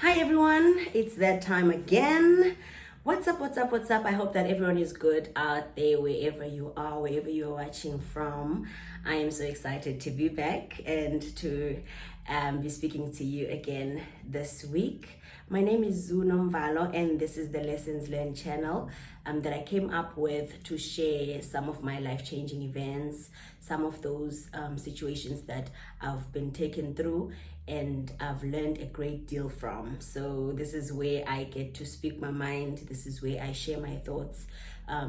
Hi everyone, it's that time again. What's up, what's up, what's up? I hope that everyone is good out there, wherever you are, wherever you are watching from. I am so excited to be back and to be speaking to you again this week. My name is Zuno Mvalo, and this is the Lessons Learned channel that I came up with to share some of my life-changing events, some of those situations that I've been taken through and I've learned a great deal from. So this is where I get to speak my mind. This is where I share my thoughts,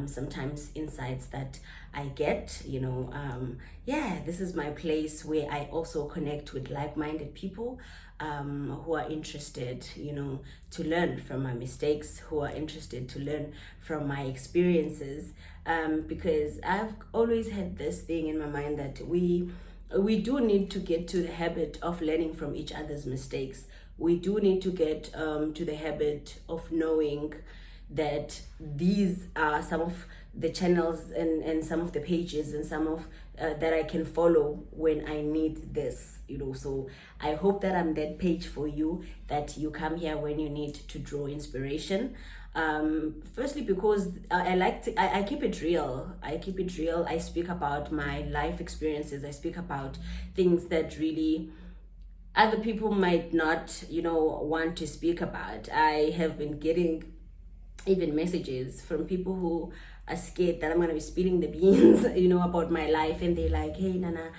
sometimes insights that I get, this is my place where I also connect with like-minded people who are interested, to learn from my mistakes, who are interested to learn from my experiences, because I've always had this thing in my mind that we do need to get to the habit of learning from each other's mistakes. We do need to get to the habit of knowing that these are some of the channels and some of the pages and some of that I can follow when I need this, So I hope that I'm that page for you, that you come here when you need to draw inspiration. Firstly, because I keep it real. I speak about my life experiences. I speak about things that really other people might not, want to speak about. I have been getting even messages from people who are scared that I'm gonna be spilling the beans, about my life, and they're like, "Hey, Nana,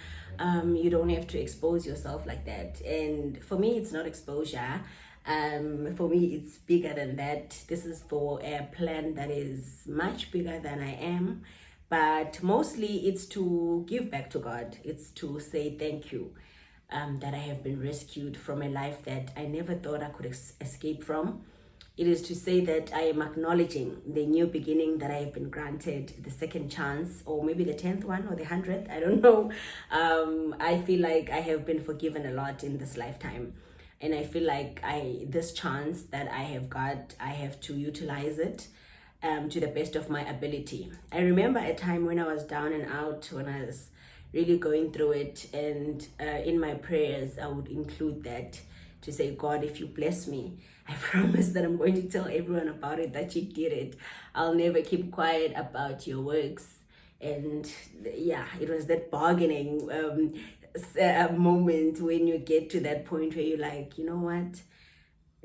you don't have to expose yourself like that." And for me, it's not exposure. For me, it's bigger than that. This is for a plan that is much bigger than I am, but mostly it's to give back to God. It's to say thank you. That I have been rescued from a life that I never thought I could escape from. It is to say that I am acknowledging the new beginning that I have been granted, the second chance, or maybe the 10th one or the 100th, I don't know. I feel like I have been forgiven a lot in this lifetime. And I feel like this chance that I have got, I have to utilize it to the best of my ability. I remember a time when I was down and out, when I was really going through it, and in my prayers, I would include that to say, God, if you bless me, I promise that I'm going to tell everyone about it, that you did it. I'll never keep quiet about your works. And yeah, it was that bargaining moment when you get to that point where you're like, you know what?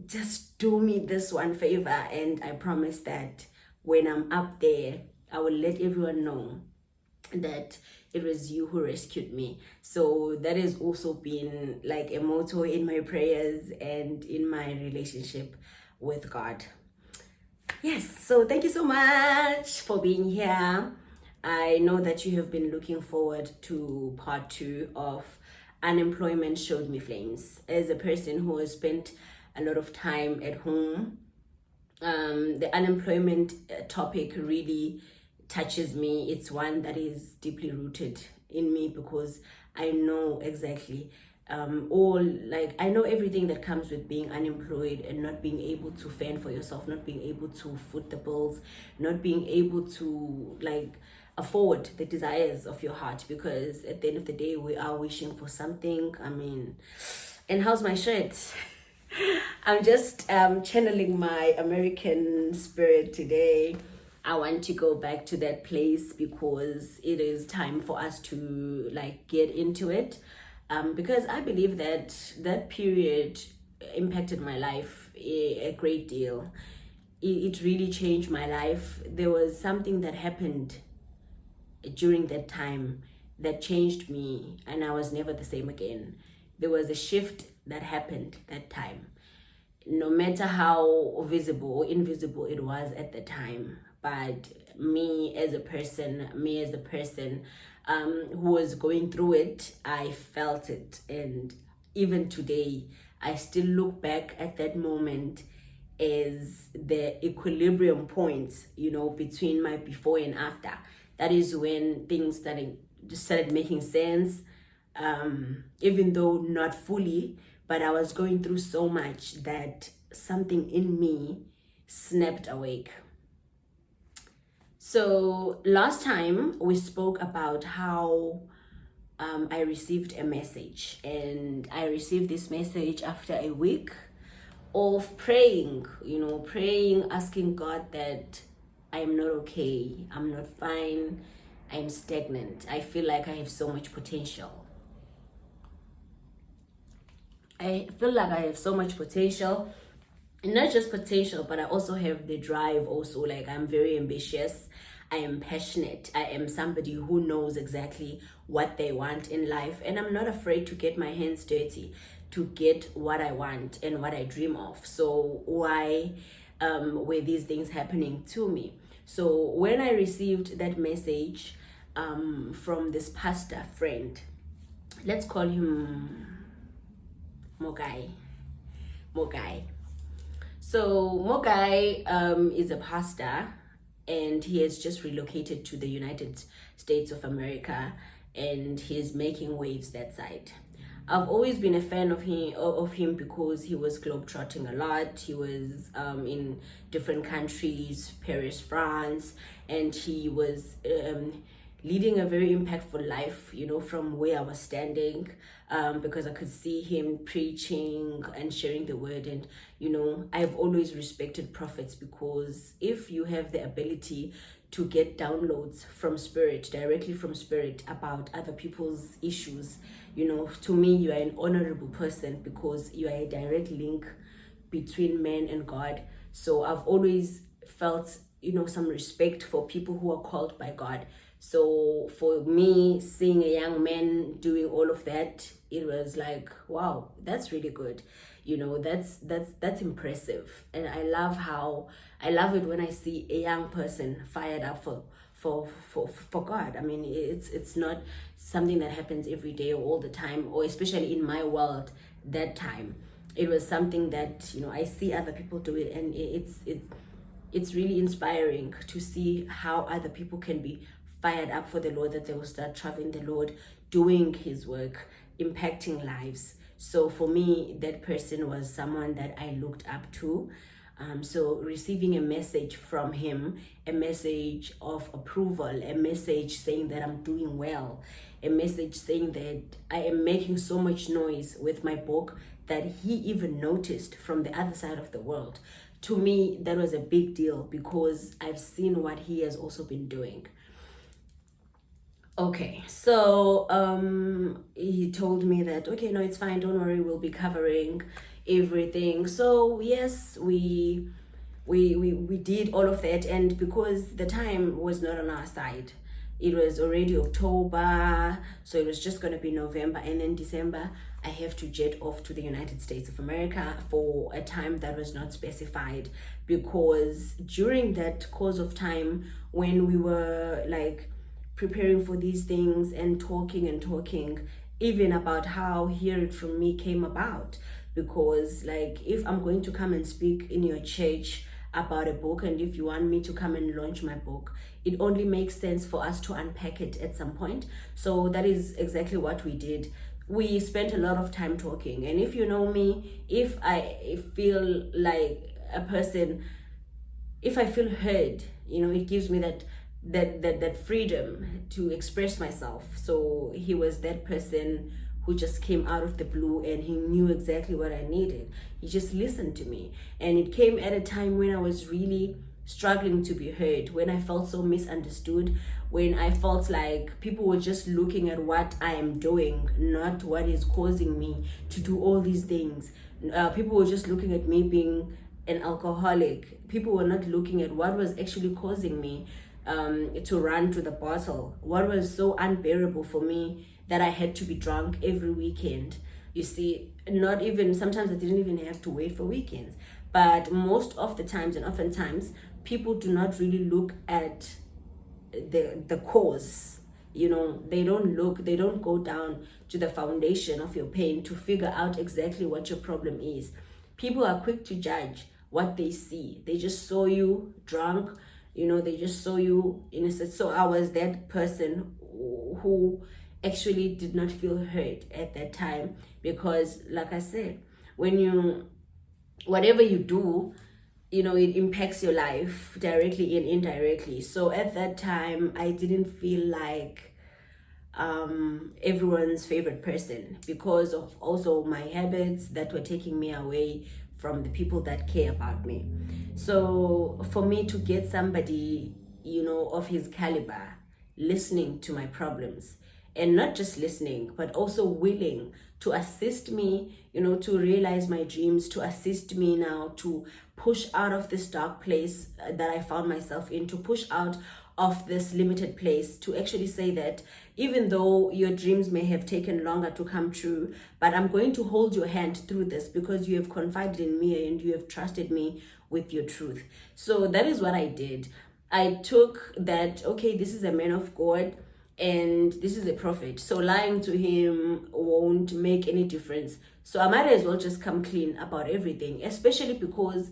Just do me this one favor, and I promise that when I'm up there, I will let everyone know that it was you who rescued me. So that has also been like a motto in my prayers and in my relationship with God. Yes, so thank you so much for being here. I know that you have been looking forward to part 2 of Unemployment Showed Me Flames. As a person who has spent a lot of time at home, the unemployment topic really touches me. It's one that is deeply rooted in me because I know exactly I know everything that comes with being unemployed and not being able to fend for yourself, not being able to foot the bills, not being able to afford the desires of your heart, because at the end of the day we are wishing for something. And how's my shirt? I'm just channeling my American spirit today. I want to go back to that place because it is time for us to get into it. Because I believe that that period impacted my life a great deal. It really changed my life. There was something that happened during that time that changed me, and I was never the same again. There was a shift that happened that time, no matter how visible or invisible it was at the time. But me as a person who was going through it, I felt it. And even today, I still look back at that moment as the equilibrium point, between my before and after. That is when things started making sense, even though not fully, but I was going through so much that something in me snapped awake. So last time we spoke about how I received a message, and I received this message after a week of praying, praying, asking God that I am not okay, I'm not fine, I'm stagnant. I feel like I have so much potential. I feel like I have so much potential. And not just potential, but I also have the drive also. Like, I'm very ambitious. I am passionate. I am somebody who knows exactly what they want in life. And I'm not afraid to get my hands dirty to get what I want and what I dream of. So why were these things happening to me? So when I received that message from this pastor friend, let's call him Mogai. So Mogai is a pastor, and he has just relocated to the United States of America, and he's making waves that side. I've always been a fan of him because he was globetrotting a lot. He was in different countries, Paris, France, and he was leading a very impactful life, from where I was standing, because I could see him preaching and sharing the word. And, I've always respected prophets, because if you have the ability to get downloads from spirit, directly from spirit, about other people's issues, to me, you are an honorable person, because you are a direct link between man and God. So I've always felt, some respect for people who are called by God. So for me, seeing a young man doing all of that, it was like, wow, that's really good. That's impressive. And I love it when I see a young person fired up for God. I mean, it's not something that happens every day or all the time, or especially in my world that time. It was something that, I see other people do it, and it's really inspiring to see how other people can be fired up for the Lord, that they will start traveling the Lord, doing his work, impacting lives. So for me, that person was someone that I looked up to. So receiving a message from him, a message of approval, a message saying that I'm doing well, a message saying that I am making so much noise with my book that he even noticed from the other side of the world. To me, that was a big deal, because I've seen what he has also been doing. Okay, so he told me that, okay, no, it's fine, don't worry, we'll be covering everything. So yes, we did all of that, and because the time was not on our side, it was already October, so it was just going to be November, and then December I have to jet off to the United States of America for a time that was not specified, because during that course of time, when we were like preparing for these things and talking even about how Hear It From Me came about, because like, if I'm going to come and speak in your church about a book, and if you want me to come and launch my book, it only makes sense for us to unpack it at some point. So that is exactly what we did. We spent a lot of time talking, and if you know me, if I feel like a person, if I feel heard, it gives me that freedom to express myself. So he was that person who just came out of the blue, and he knew exactly what I needed. He just listened to me, and it came at a time when I was really struggling to be heard, when I felt so misunderstood, when I felt like people were just looking at what I am doing, not what is causing me to do all these things. People were just looking at me being an alcoholic. People were not looking at what was actually causing me to run to the bottle, what was so unbearable for me that I had to be drunk every weekend. You see, not even, sometimes I didn't even have to wait for weekends, but most of the times, and oftentimes, people do not really look at the cause. They don't go down to the foundation of your pain to figure out exactly what your problem is. People are quick to judge what they see. They just saw you drunk, they just saw you innocent. So I was that person who actually did not feel heard at that time, because like I said, whatever you do, it impacts your life directly and indirectly. So at that time, I didn't feel like everyone's favorite person, because of also my habits that were taking me away from the people that care about me. So for me to get somebody, of his caliber, listening to my problems, and not just listening, but also willing to assist me, to realize my dreams, to assist me now to push out of this dark place that I found myself in, to push out of this limited place, to actually say that even though your dreams may have taken longer to come true, but I'm going to hold your hand through this because you have confided in me and you have trusted me with your truth. So that is what I did. I took that, okay, this is a man of God and this is a prophet, so lying to him won't make any difference. So I might as well just come clean about everything, especially because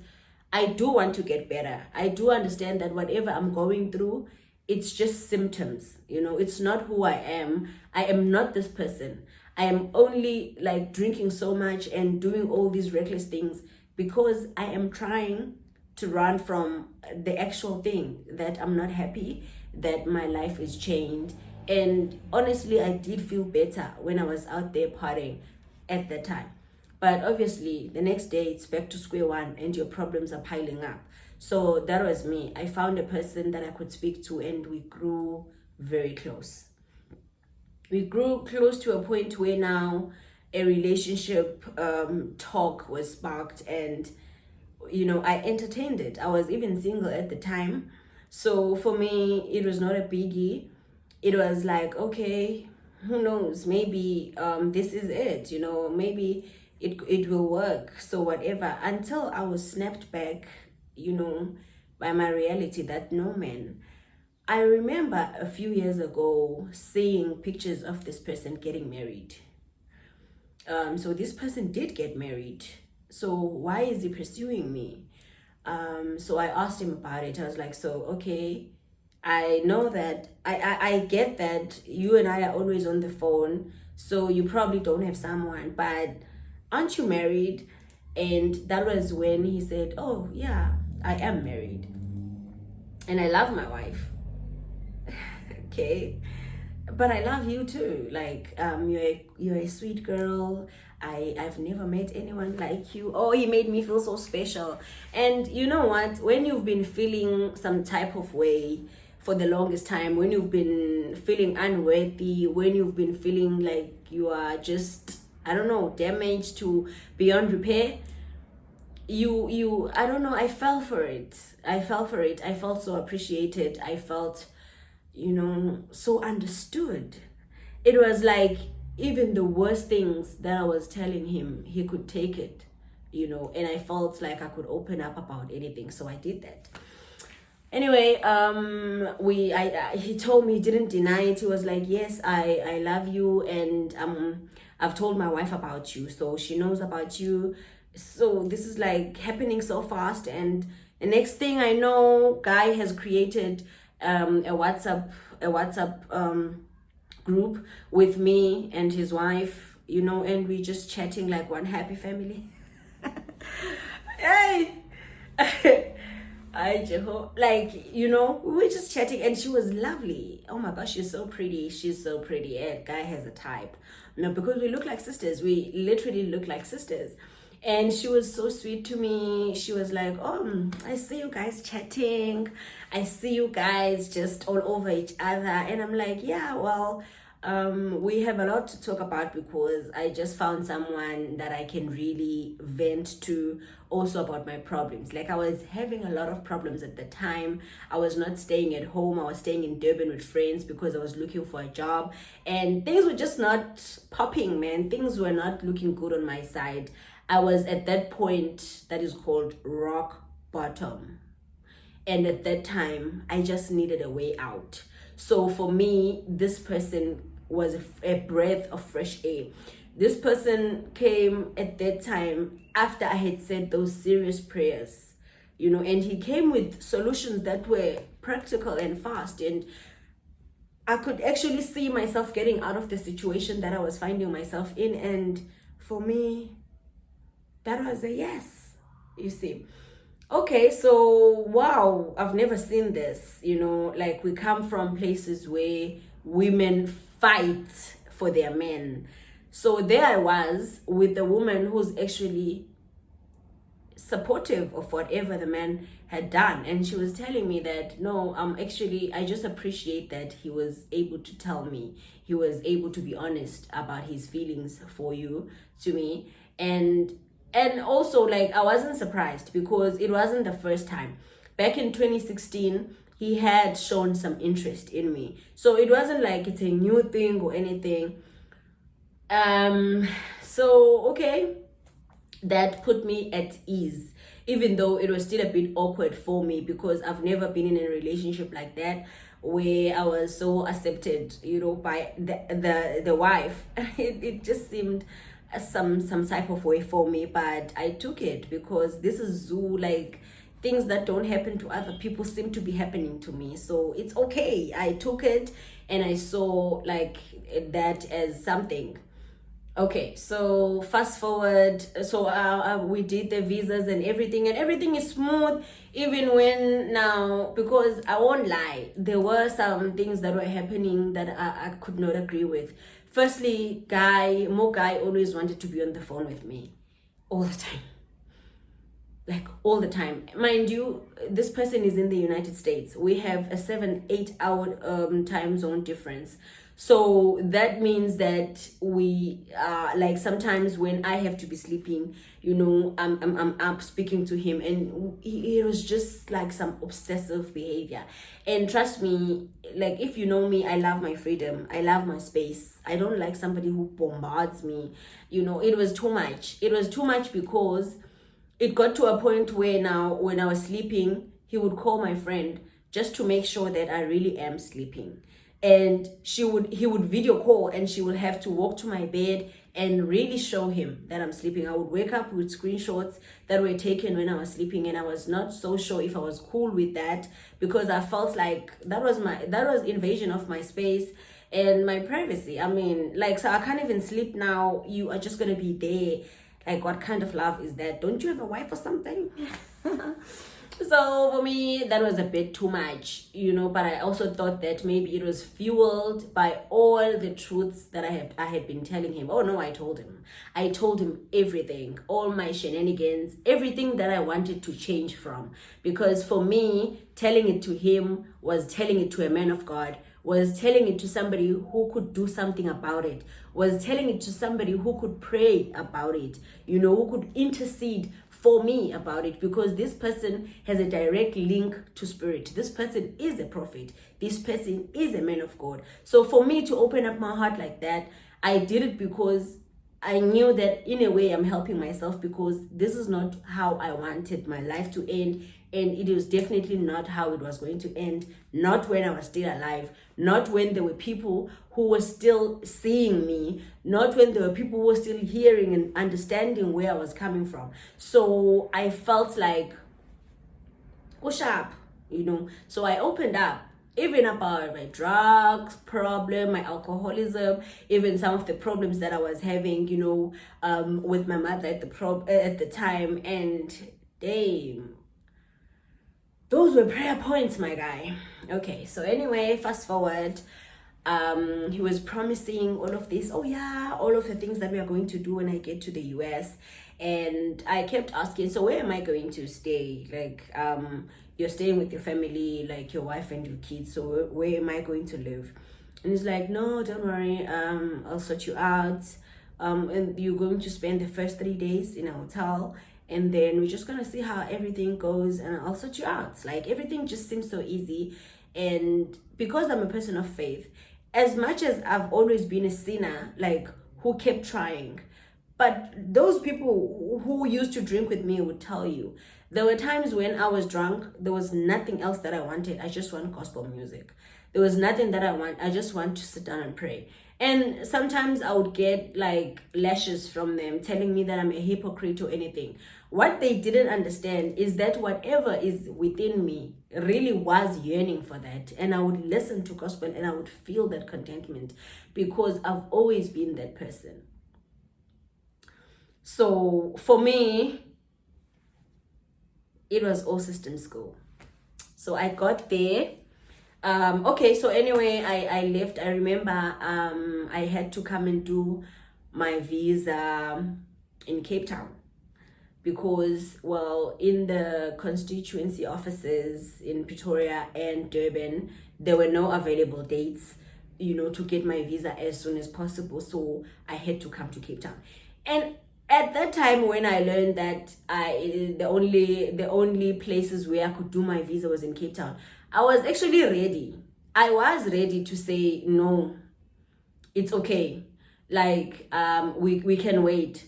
I do want to get better. I do understand that whatever I'm going through, it's just symptoms. It's not who I am. I am not this person. I am only like drinking so much and doing all these reckless things because I am trying to run from the actual thing, that I'm not happy, that my life is chained. And honestly, I did feel better when I was out there partying at that time. But obviously, the next day it's back to square one and your problems are piling up. So that was me. I found a person that I could speak to and we grew very close. We grew close to a point where now a relationship talk was sparked, and I entertained it. I was even single at the time. So for me, it was not a biggie. It was like, okay, who knows? Maybe this is it, maybe it will work. So whatever. Until I was snapped back, by my reality that no, man. I remember a few years ago seeing pictures of this person getting married. So this person did get married. So why is he pursuing me? So I asked him about it. I was like, so, okay, I know that, I get that you and I are always on the phone, so you probably don't have someone, but aren't you married? And that was when he said, oh, yeah, I am married. And I love my wife. Okay. But I love you too. Like, you're a sweet girl. I've never met anyone like you. Oh, he made me feel so special. And you know what? When you've been feeling some type of way for the longest time, when you've been feeling unworthy, when you've been feeling like you are just, I don't know, damaged to beyond repair, you I don't know, I fell for it. I felt so appreciated. I felt, so understood. It was like even the worst things that I was telling him, he could take it, and I felt like I could open up about anything. So I did that. Anyway, he told me, he didn't deny it. He was like, yes, I love you, and I've told my wife about you, so she knows about you. So this is like happening so fast, and the next thing I know, guy has created a WhatsApp group with me and his wife, and we just chatting like one happy family. Hey. Like, we were just chatting and she was lovely. Oh my gosh, she's so pretty. Guy has a type. Because we look like sisters. We literally look like sisters. And she was so sweet to me. She was like, oh, I see you guys chatting. I see you guys just all over each other. And I'm like, yeah, well, we have a lot to talk about because I just found someone that I can really vent to, also about my problems. Like, I was having a lot of problems at the time. I was not staying at home. I was staying in Durban with friends because I was looking for a job, and things were just not popping, man. Things were not looking good on my side. I was at that point that is called rock bottom. And at that time, I just needed a way out. So for me, this person was a breath of fresh air. This person came at that time after I had said those serious prayers, and he came with solutions that were practical and fast. And I could actually see myself getting out of the situation that I was finding myself in. And for me, that was a yes, you see. Okay, so wow, I've never seen this, like we come from places where women fight for their men. So there I was with a woman who's actually supportive of whatever the man had done, and she was telling me that no, actually I just appreciate that he was able to tell me, he was able to be honest about his feelings for you to me. And also, like, I wasn't surprised because it wasn't the first time. Back in 2016 he had shown some interest in me, so it wasn't like it's a new thing or anything. So okay, that put me at ease, even though it was still a bit awkward for me because I've never been in a relationship like that where I was so accepted, by the wife. It just seemed some type of way for me, but I took it because this is zoo. Like, things that don't happen to other people seem to be happening to me, so it's okay. I took it and I saw like that as something. Okay, so fast forward. So we did the visas and everything is smooth. Even when now, because I won't lie, there were some things that were happening that I could not agree with. Firstly, Mo guy always wanted to be on the phone with me all the time, like all the time. Mind you, this person is in the United States. We have a 7-8 hour time zone difference, so that means that we like, sometimes when I have to be sleeping, I'm up speaking to him, and it was just like some obsessive behavior. And trust me, like, if you know me, I love my freedom, I love my space. I don't like somebody who bombards me. It was too much. It was too much because it got to a point where now when I was sleeping, he would call my friend just to make sure that I really am sleeping. And he would video call, and she would have to walk to my bed and really show him that I'm sleeping. I would wake up with screenshots that were taken when I was sleeping, and I was not so sure if I was cool with that because I felt like that was invasion of my space and my privacy. I mean, like, so I can't even sleep now. You are just gonna be there. Like, what kind of love is that? Don't you have a wife or something? So for me, that was a bit too much, but I also thought that maybe it was fueled by all the truths that I had been telling him. Oh no, I told him everything, all my shenanigans, everything that I wanted to change from. Because for me, telling it to him was telling it to a man of God, was telling it to somebody who could do something about it, was telling it to somebody who could pray about it, who could intercede for me about it, because this person has a direct link to spirit. This person is a prophet. This person is a man of God. So for me to open up my heart like that, I did it because I knew that in a way I'm helping myself, because this is not how I wanted my life to end. And it was definitely not how it was going to end. Not when I was still alive. Not when there were people who were still seeing me. Not when there were people who were still hearing and understanding where I was coming from. So I felt like, push up, So I opened up, even about my drugs problem, my alcoholism, even some of the problems that I was having, with my mother at the time. And damn, those were prayer points, my guy. Okay, so anyway, fast forward. He was promising all of this. Oh yeah, all of the things that we are going to do when I get to the US. And I kept asking, so where am I going to stay? Like, you're staying with your family, like your wife and your kids, so where am I going to live? And he's like, no, don't worry, I'll sort you out. And you're going to spend the first 3 days in a hotel, and then we're just gonna see how everything goes, and I'll sort you out. Like, everything just seems so easy. And because I'm a person of faith, as much as I've always been a sinner, like, who kept trying, but those people who used to drink with me would tell you, there were times when I was drunk, there was nothing else that I wanted. I just want gospel music. There was nothing that I want. I just want to sit down and pray. And sometimes I would get like lashes from them telling me that I'm a hypocrite or anything. What they didn't understand is that whatever is within me really was yearning for that. And I would listen to gospel and I would feel that contentment because I've always been that person. So for me, it was all systems go. So I got there. Okay, so anyway, I left. I remember I had to come and do my visa in Cape Town because, well, in the constituency offices in Pretoria and Durban, there were no available dates, to get my visa as soon as possible. So I had to come to Cape Town. And at that time, when I learned that the only places where I could do my visa was in Cape Town, I was actually ready. I was ready to say no, it's okay. Like, we can wait.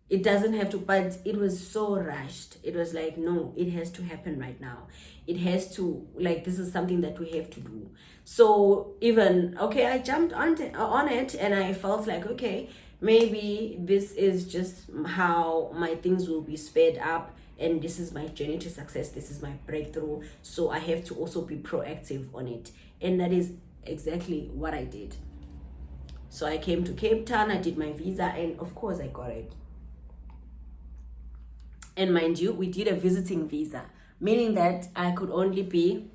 It doesn't have to, but it was so rushed. It was like, no, it has to happen right now. It has to, like, this is something that we have to do. So even, okay, I jumped on it, and I felt like, okay, maybe this is just how my things will be sped up, and this is my journey to success. This is my breakthrough. So I have to also be proactive on it. And that is exactly what I did. So I came to Cape Town, I did my visa, and of course I got it. And mind you, we did a visiting visa, meaning that I could only be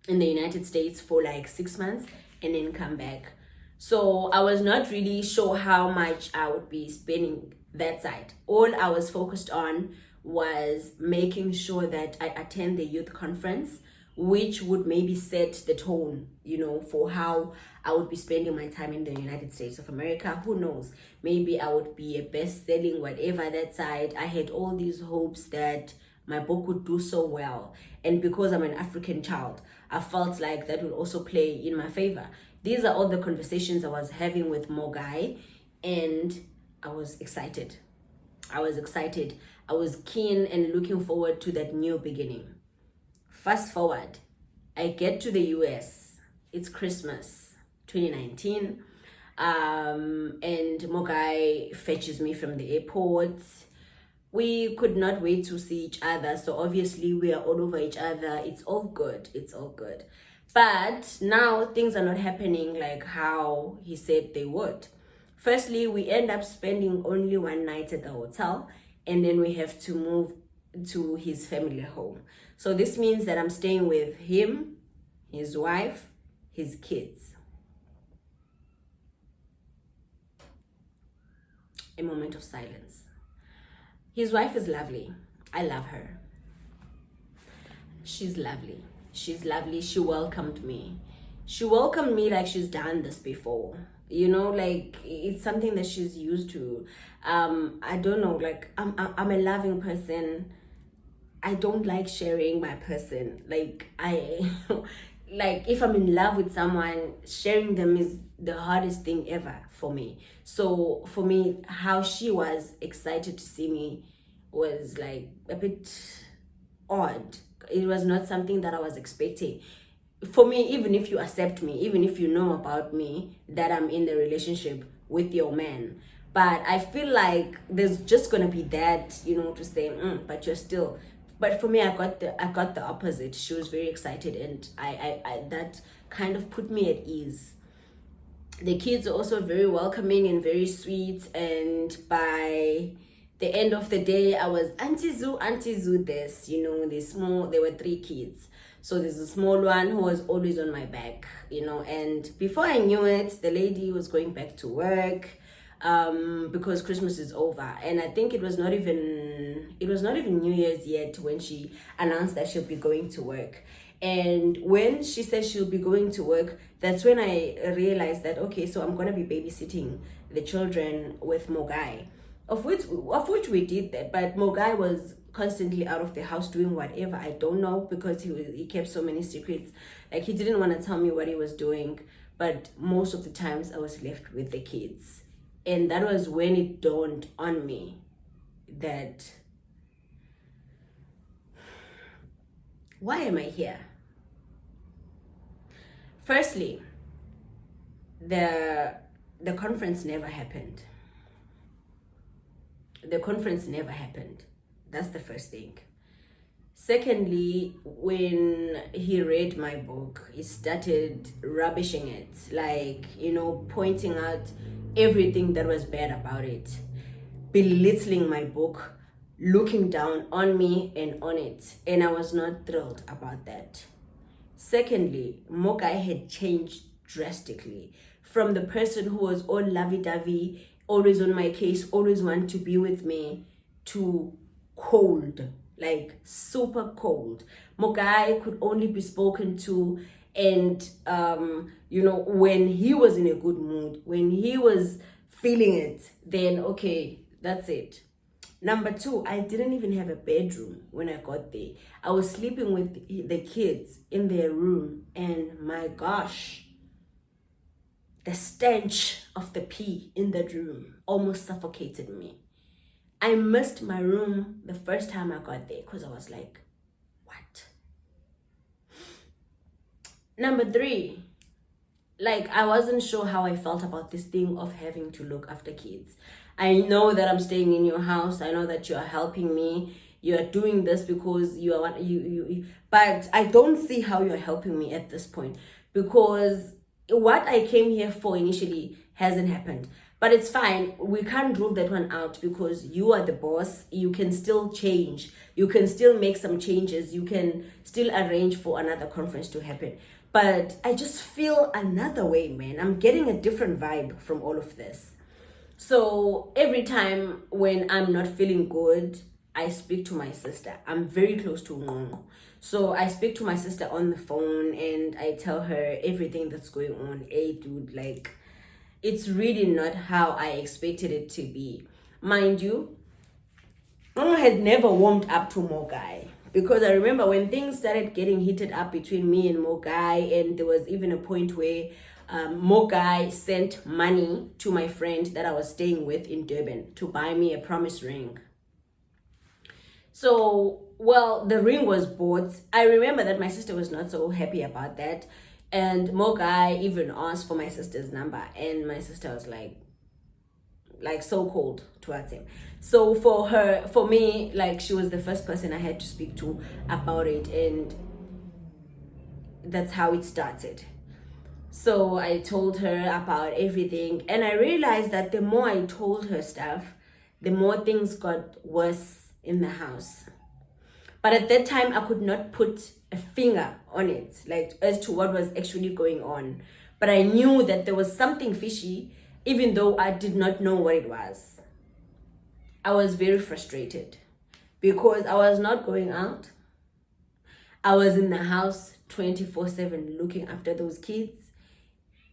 in the United States for like 6 months and then come back. So I was not really sure how much I would be spending that side. All I was focused on was making sure that I attend the youth conference, which would maybe set the tone, for how I would be spending my time in the United States of America. Who knows? Maybe I would be a best-selling whatever that side. I had all these hopes that my book would do so well. And because I'm an African child, I felt like that would also play in my favor. These are all the conversations I was having with Mogai, and I was excited. I was keen and looking forward to that new beginning. Fast forward, I get to the US. It's Christmas 2019. And Mogai fetches me from the airport. We could not wait to see each other. So obviously we are all over each other. It's all good. But now things are not happening like how he said they would. Firstly, we end up spending only one night at the hotel, and then we have to move to his family home. So this means that I'm staying with him, his wife, his kids. A moment of silence. His wife is lovely. I love her. She's lovely. She welcomed me. She welcomed me like she's done this before. Like it's something that she's used to. I don't know, like I'm a loving person. I don't like sharing my person. Like like if I'm in love with someone, sharing them is the hardest thing ever for me. So for me, how she was excited to see me was like a bit odd. It was not something that I was expecting. For me, even if you accept me, even if you know about me, that I'm in the relationship with your man, but I feel like there's just gonna be that, to say, but you're still. But for me, I got the opposite. She was very excited, and I that kind of put me at ease. The kids are also very welcoming and very sweet, and by the end of the day, I was Auntie Zoo this, there were 3 kids. So there's a small one who was always on my back, and before I knew it, the lady was going back to work, because Christmas is over. And I think it was not even New Year's yet when she announced that she'll be going to work. And when she said she'll be going to work, that's when I realized that, okay, so I'm going to be babysitting the children with Mogai, of which we did that. But Mogai was constantly out of the house doing whatever. I don't know, because he kept so many secrets. Like, he didn't want to tell me what he was doing. But most of the times I was left with the kids. And that was when it dawned on me that, why am I here? Firstly, the conference never happened. That's the first thing. Secondly, when he read my book, he started rubbishing it, like, pointing out everything that was bad about it, belittling my book, looking down on me and on it. And I was not thrilled about that. Secondly, Mogai had changed drastically from the person who was all lovey-dovey, always on my case, always want to be with me, to cold, like super cold. Mogai could only be spoken to, and when he was in a good mood, when he was feeling it, then okay, that's it. Number two, I didn't even have a bedroom when I got there. I was sleeping with the kids in their room, and my gosh, the stench of the pee in that room almost suffocated me. I missed my room the first time I got there because I was like, what? Number three, like, I wasn't sure how I felt about this thing of having to look after kids. I know that I'm staying in your house. I know that you are helping me. You are doing this because you are but I don't see how you're helping me at this point, because what I came here for initially hasn't happened. But it's fine. We can't rule that one out because you are the boss. You can still change. You can still make some changes. You can still arrange for another conference to happen. But I just feel another way, man. I'm getting a different vibe from all of this. So every time when I'm not feeling good, I speak to my sister. I'm very close to Ngono. So I speak to my sister on the phone and I tell her everything that's going on. Hey, dude, like, it's really not how I expected it to be. Mind you, Ngono had never warmed up to Mogai. Because I remember when things started getting heated up between me and Mogai, and there was even a point where Mogai sent money to my friend that I was staying with in Durban to buy me a promise ring. So, well, the ring was bought. I remember that my sister was not so happy about that. And Mogai even asked for my sister's number. And my sister was like so cold towards him. So for me, like, she was the first person I had to speak to about it. And that's how it started. So I told her about everything, and I realized that the more I told her stuff, the more things got worse in the house. But at that time, I could not put a finger on it, like, as to what was actually going on. But I knew that there was something fishy, even though I did not know what it was. I was very frustrated because I was not going out. I was in the house 24/7 looking after those kids.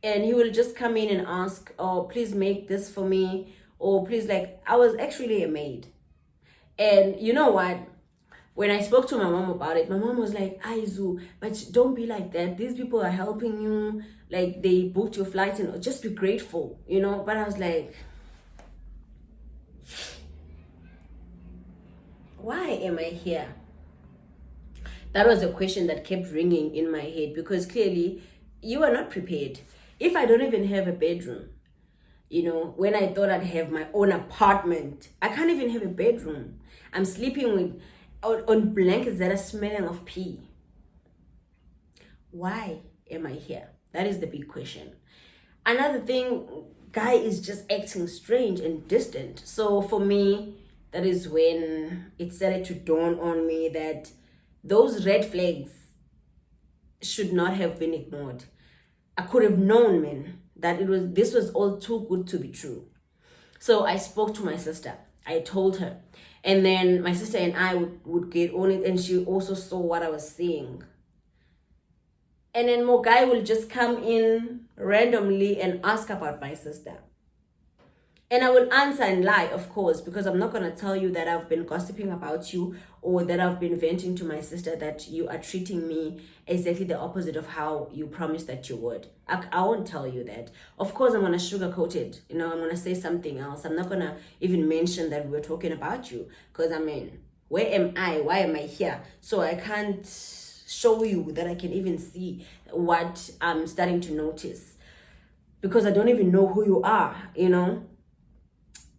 And he will just come in and ask, oh, please make this for me. Or please, like, I was actually a maid. And you know what? When I spoke to my mom about it, my mom was like, Aizu, but don't be like that. These people are helping you. Like, they booked your flights, and just be grateful, But I was like, why am I here? That was a question that kept ringing in my head, because clearly you are not prepared. If I don't even have a bedroom, when I thought I'd have my own apartment, I can't even have a bedroom. I'm sleeping on blankets that are smelling of pee. Why am I here? That is the big question. Another thing, guy is just acting strange and distant. So for me, that is when it started to dawn on me that those red flags should not have been ignored. I could have known, man, that this was all too good to be true. So I spoke to my sister. I told her. And then my sister and I would get on it, and she also saw what I was seeing. And then Mogai will just come in randomly and ask about my sister. And I will answer and lie, of course, because I'm not going to tell you that I've been gossiping about you or that I've been venting to my sister that you are treating me exactly the opposite of how you promised that you would. I won't tell you that. Of course, I'm going to sugarcoat it. I'm going to say something else. I'm not going to even mention that we're talking about you, because, where am I? Why am I here? So I can't show you that I can even see what I'm starting to notice, because I don't even know who you are,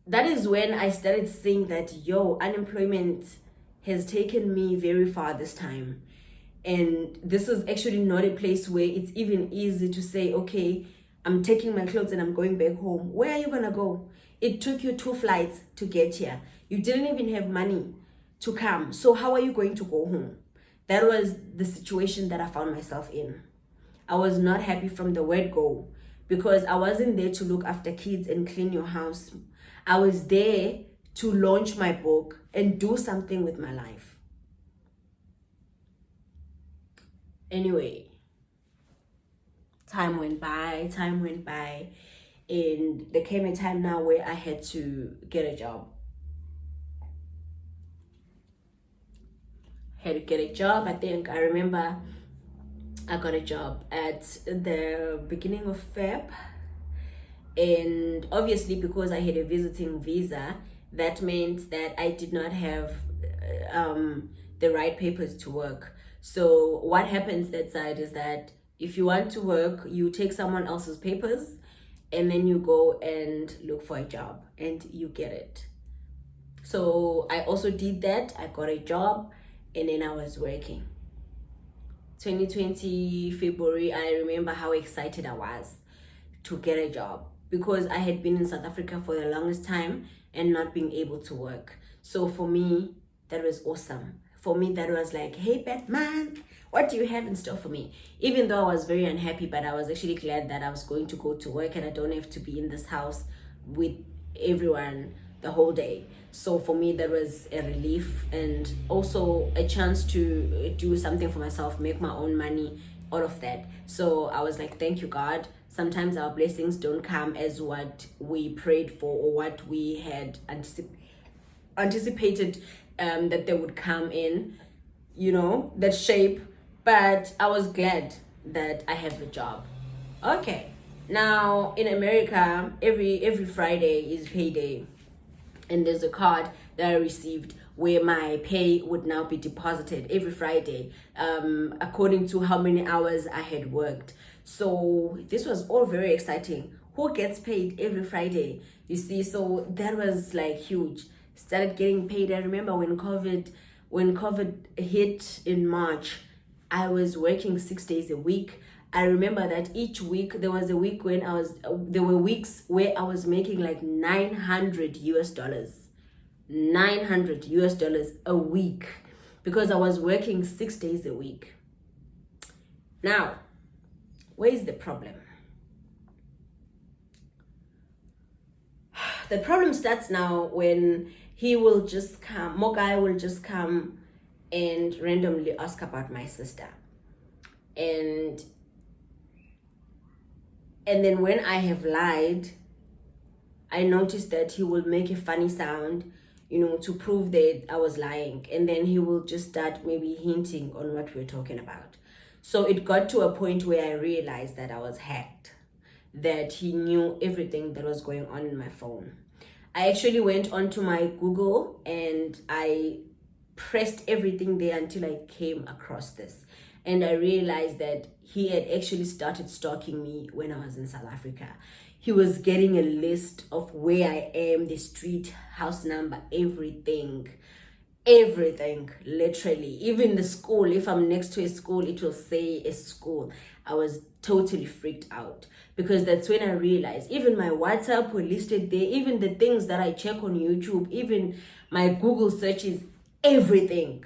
That is when I started seeing that, unemployment has taken me very far this time. And this is actually not a place where it's even easy to say, okay, I'm taking my clothes and I'm going back home. Where are you going to go? It took you 2 flights to get here. You didn't even have money to come. So how are you going to go home? That was the situation that I found myself in. I was not happy from the word go, because I wasn't there to look after kids and clean your house. I was there to launch my book and do something with my life. Anyway, time went by, and there came a time now where I had to get a job. I think I remember I got a job at the beginning of Feb, and obviously because I had a visiting visa, that meant that I did not have the right papers to work. So what happens that side is that if you want to work, you take someone else's papers and then you go and look for a job and you get it. So I also did that. I got a job and then I was working. 2020 February, I remember how excited I was to get a job, because I had been in South Africa for the longest time and not being able to work. So for me, that was awesome. For me, that was like, hey, Batman, what do you have in store for me? Even though I was very unhappy, but I was actually glad that I was going to go to work and I don't have to be in this house with everyone the whole day. So for me, that was a relief, and also a chance to do something for myself, make my own money, all of that. So I was like, thank you, God. Sometimes our blessings don't come as what we prayed for or what we had anticipated that they would come in, that shape. But I was glad that I have a job. Okay, now in America, every Friday is payday, and there's a card that I received where my pay would now be deposited every Friday, according to how many hours I had worked. So this was all very exciting. Who gets paid every Friday? You see, so that was like huge. Started getting paid. I remember when COVID hit in March, I was working 6 days a week. I remember that each week there was a week when there were weeks where I was making like $900 a week, because I was working 6 days a week. Now, where is the problem? The problem starts now when Mogai will just come and randomly ask about my sister. And then when I have lied, I noticed that he will make a funny sound, to prove that I was lying. And then he will just start maybe hinting on what we're talking about. So it got to a point where I realized that I was hacked, that he knew everything that was going on in my phone. I actually went onto my Google and I pressed everything there until I came across this. And I realized that he had actually started stalking me when I was in South Africa. He was getting a list of where I am, the street, house number, everything, literally. Even the school, if I'm next to a school, it will say a school. I was totally freaked out, because that's when I realized even my WhatsApp were listed there, even the things that I check on YouTube, even my Google searches, everything.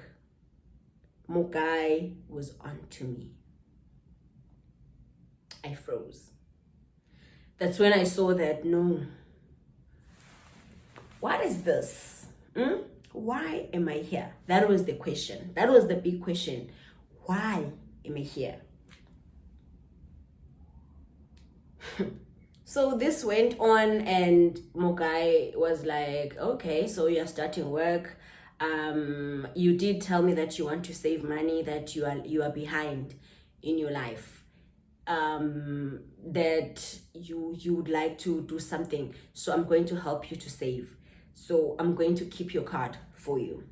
Mogai was onto me. I froze. That's when I saw that, no. What is this? Why am I here? That was the question. That was the big question. Why am I here? So this went on, and Mogai was like, okay, so you're starting work. You did tell me that you want to save money, that you are behind in your life, that you would like to do something. So I'm going to help you to save. So I'm going to keep your card for you.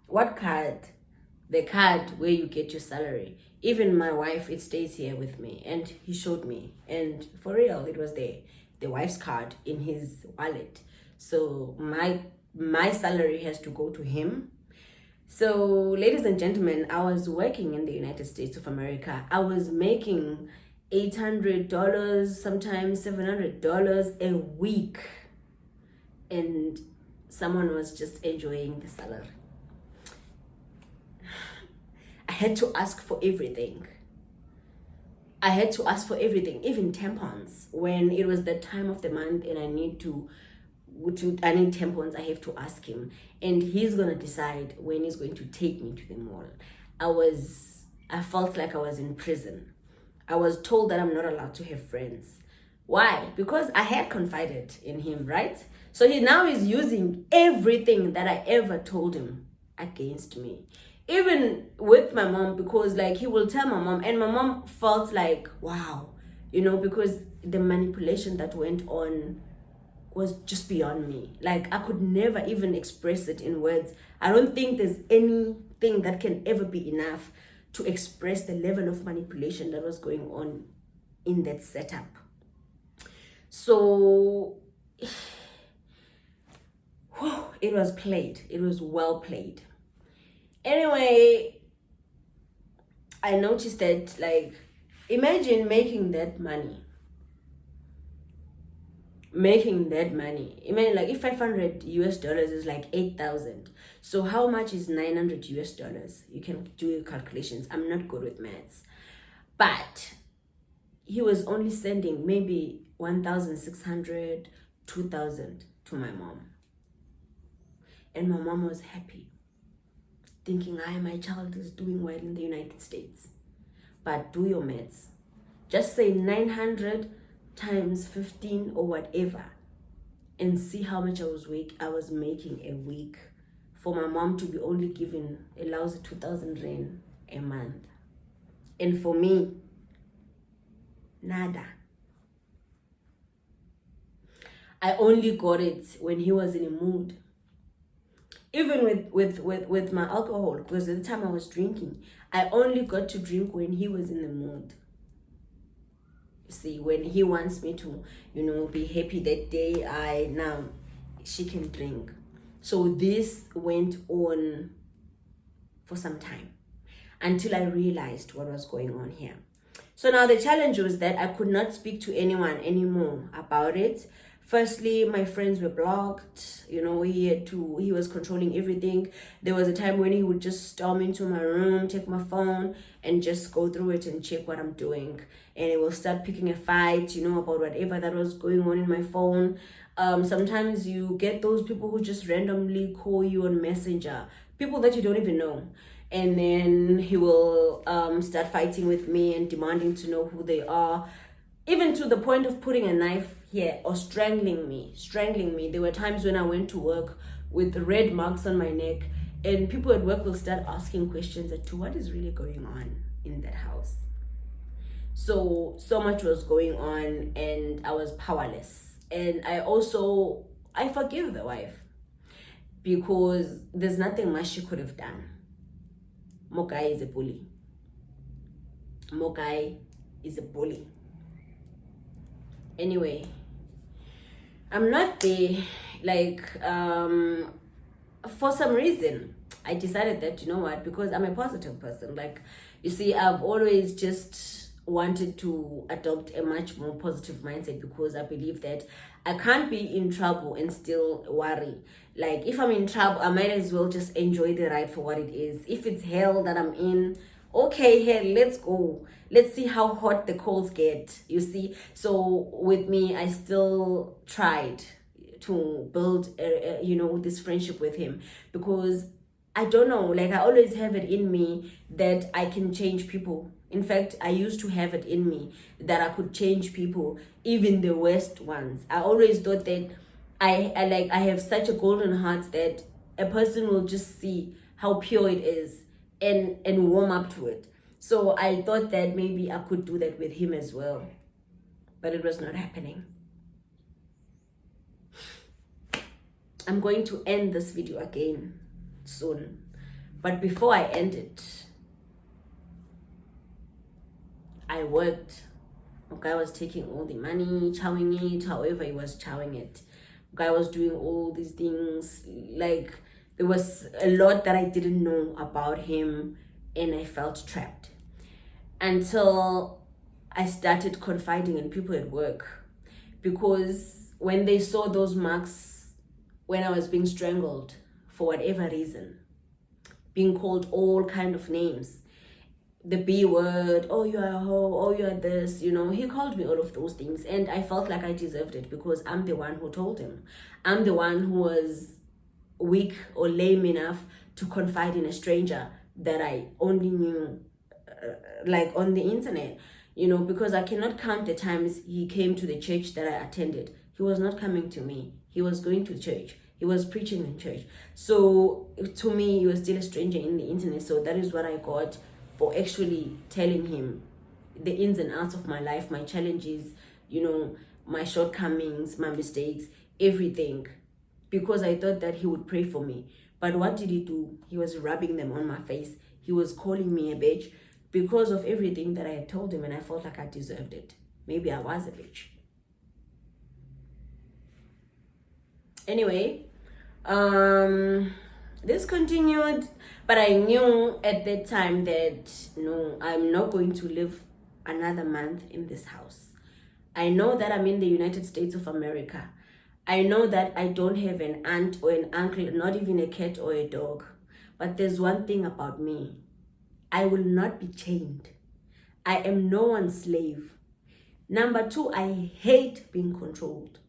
What card? The card where you get your salary. Even my wife, it stays here with me. And he showed me. And for real, it was there. The wife's card in his wallet. So my salary has to go to him. So, ladies and gentlemen, I was working in the United States of America. I was making $800, sometimes $700 a week. And someone was just enjoying the salary. I had to ask for everything. I had to ask for everything, even tampons. When it was the time of the month and I need tampons, I have to ask him. And he's gonna decide when he's going to take me to the mall. I felt like I was in prison. I was told that I'm not allowed to have friends. Why? Because I had confided in him, right? So he now is using everything that I ever told him against me. Even with my mom, because like he will tell my mom, and my mom felt like, wow, because the manipulation that went on was just beyond me. Like I could never even express it in words. I don't think there's anything that can ever be enough to express the level of manipulation that was going on in that setup. So it was played. It was well played. Anyway, I noticed that, like, imagine making that money. Imagine, like, if 500 US dollars is like 8,000. So how much is 900 US dollars? You can do your calculations. I'm not good with maths. But he was only sending maybe 1,600, 2,000 to my mom. And my mom was happy, thinking, my child is doing well in the United States. But do your maths. Just say 900 times 15 or whatever, and see how much I was making a week for my mom to be only given a lousy 2,000 rand a month. And for me, nada. I only got it when he was in a mood. Even with my alcohol, because at the time I was drinking, I only got to drink when he was in the mood. See, when he wants me to, be happy that day, now she can drink. So this went on for some time until I realized what was going on here. So now the challenge was that I could not speak to anyone anymore about it. Firstly, my friends were blocked. He was controlling everything. There was a time when he would just storm into my room, take my phone, and just go through it and check what I'm doing. And he will start picking a fight, about whatever that was going on in my phone. Sometimes you get those people who just randomly call you on Messenger, people that you don't even know. And then he will start fighting with me and demanding to know who they are, even to the point of putting a knife here or strangling me. There were times when I went to work with red marks on my neck, and people at work will start asking questions as to what is really going on in that house. So much was going on, and I was powerless. And I forgive the wife, because there's nothing much she could have done. Mokai is a bully. Anyway, I'm not there. For some reason, I decided that, because I'm a positive person. I've always just wanted to adopt a much more positive mindset, because I believe that I can't be in trouble and still worry. If I'm in trouble, I might as well just enjoy the ride for what it is. If it's hell that I'm in, okay, hell, let's go. Let's see how hot the coals get, you see. So with me, I still tried to build, this friendship with him, because I don't know, I always have it in me that I can change people. In fact, I used to have it in me that I could change people, even the worst ones. I always thought that I have such a golden heart that a person will just see how pure it is and warm up to it. So I thought that maybe I could do that with him as well. But it was not happening. I'm going to end this video again soon. But before I end it, I worked. Guy was taking all the money, chowing it, however he was chowing it. Guy was doing all these things. There was a lot that I didn't know about him, and I felt trapped. Until I started confiding in people at work. Because when they saw those marks when I was being strangled, for whatever reason, being called all kind of names, the B word, oh you are a hoe, oh you are this, he called me all of those things, and I felt like I deserved it because I'm the one who told him. I'm the one who was weak or lame enough to confide in a stranger that I only knew like on the internet, because I cannot count the times he came to the church that I attended. He was not coming to me, he was going to church, he was preaching in church. So to me, he was still a stranger in the internet. So that is what I got for actually telling him the ins and outs of my life, my challenges, my shortcomings, my mistakes, everything, because I thought that he would pray for me. But what did he do? He was rubbing them on my face. He was calling me a bitch because of everything that I had told him, and I felt like I deserved it. Maybe I was a bitch. Anyway, this continued, but I knew at that time that no, I'm not going to live another month in this house. I know that I'm in the United States of America. I know that I don't have an aunt or an uncle, not even a cat or a dog. But there's one thing about me. I will not be chained. I am no one's slave. Number two, I hate being controlled.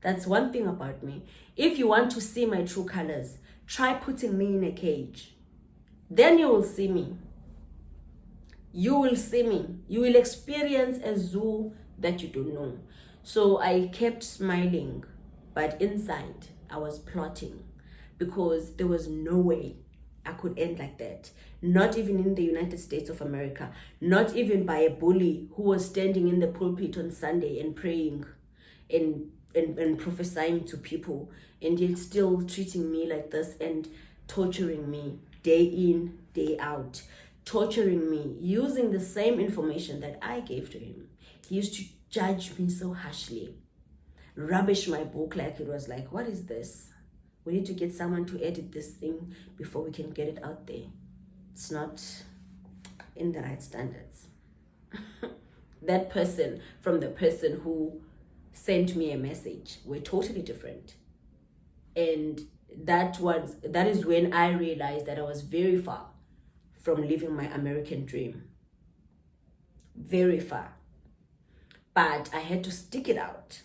That's one thing about me. If you want to see my true colors, try putting me in a cage. Then you will see me. You will see me. You will experience a zoo that you don't know. So I kept smiling, but inside I was plotting, because there was no way I could end like that. Not even in the United States of America. Not even by a bully who was standing in the pulpit on Sunday and praying and prophesying to people, and yet still treating me like this and torturing me day in, day out. Torturing me, using the same information that I gave to him. He used to judge me so harshly, rubbish my book like it was like, what is this? We need to get someone to edit this thing before we can get it out there. It's not in the right standards. That person from the person who sent me a message were totally different. And that is when I realized that I was very far from living my American dream. Very far. But I had to stick it out.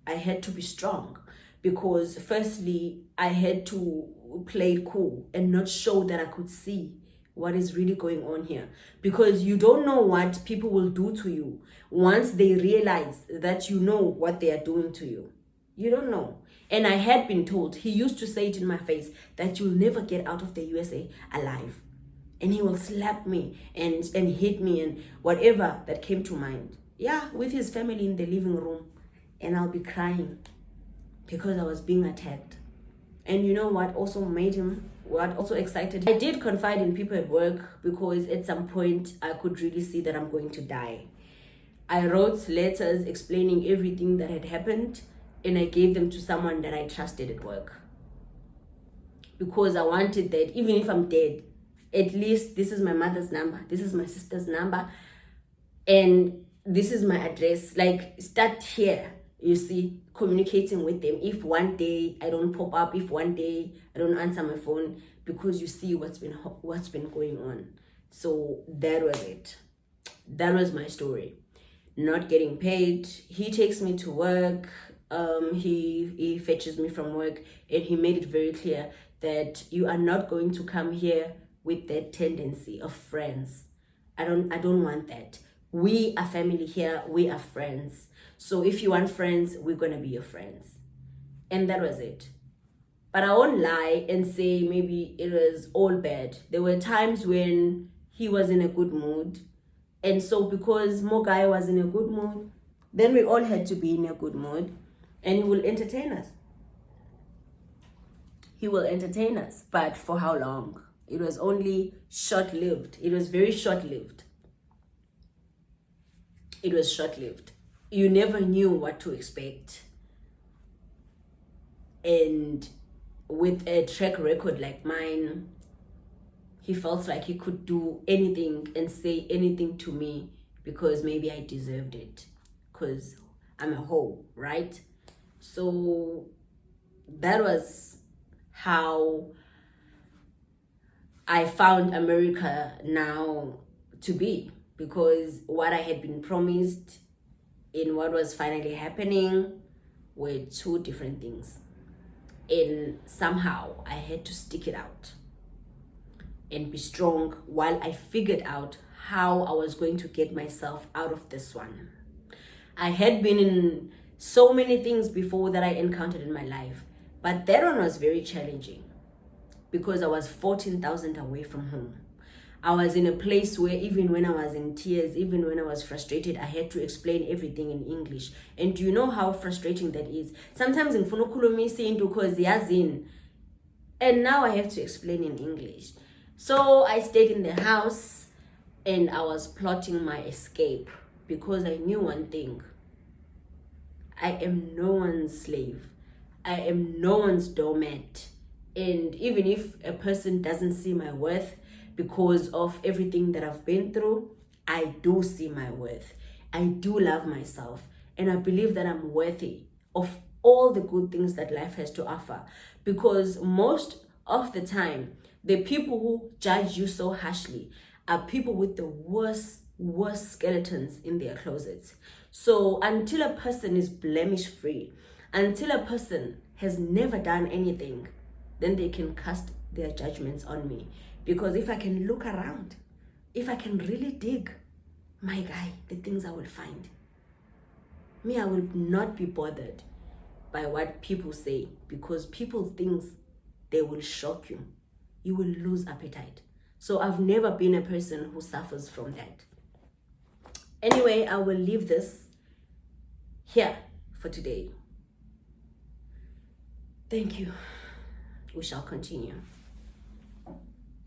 I had to be strong, because firstly, I had to play it cool and not show that I could see what is really going on here. Because you don't know what people will do to you once they realize that you know what they are doing to you. You don't know. And I had been told, he used to say it in my face, that you'll never get out of the USA alive. And he will slap me and hit me and whatever that came to mind. Yeah, with his family in the living room. And I'll be crying because I was being attacked. And you know what also excited him? I did confide in people at work, because at some point I could really see that I'm going to die. I wrote letters explaining everything that had happened, and I gave them to someone that I trusted at work. Because I wanted that even if I'm dead, at least this is my mother's number, this is my sister's number, and this is my address. Like, start here, you see, communicating with them. If one day I don't pop up, if one day I don't answer my phone, because you see what's been going on. So that was it. That was my story. Not getting paid. He takes me to work. He fetches me from work, and he made it very clear that you are not going to come here with that tendency of friends. I don't want that. We are family here, we are friends. So if you want friends, we're gonna be your friends. And that was it. But I won't lie and say maybe it was all bad. There were times when he was in a good mood. And so because Mogai was in a good mood, then we all had to be in a good mood, and he will entertain us. He will entertain us, but for how long? It was only short-lived. It was very short-lived. It was short-lived. You never knew what to expect. And with a track record like mine, he felt like he could do anything and say anything to me because maybe I deserved it, because I'm a hoe, right? So that was how I found America now to be, because what I had been promised in what was finally happening were two different things. And somehow I had to stick it out and be strong while I figured out how I was going to get myself out of this one. I had been in so many things before that I encountered in my life, but that one was very challenging because I was 14,000 away from home. I was in a place where even when I was in tears, even when I was frustrated, I had to explain everything in English. And do you know how frustrating that is? Sometimes in Funukulumisi into because yazin, and now I have to explain in English. So I stayed in the house and I was plotting my escape because I knew one thing. I am no one's slave. I am no one's doormat. And even if a person doesn't see my worth because of everything that I've been through, I do see my worth. I do love myself. And I believe that I'm worthy of all the good things that life has to offer. Because most of the time, the people who judge you so harshly are people with the worst skeletons in their closets. So until a person is blemish free, until a person has never done anything, then they can cast their judgments on me. Because if I can look around, if I can really dig, my guy, the things I will find. Me, I will not be bothered by what people say, because people's things, they will shock you. You will lose appetite. So I've never been a person who suffers from that. Anyway, I will leave this here for today. Thank you. We shall continue.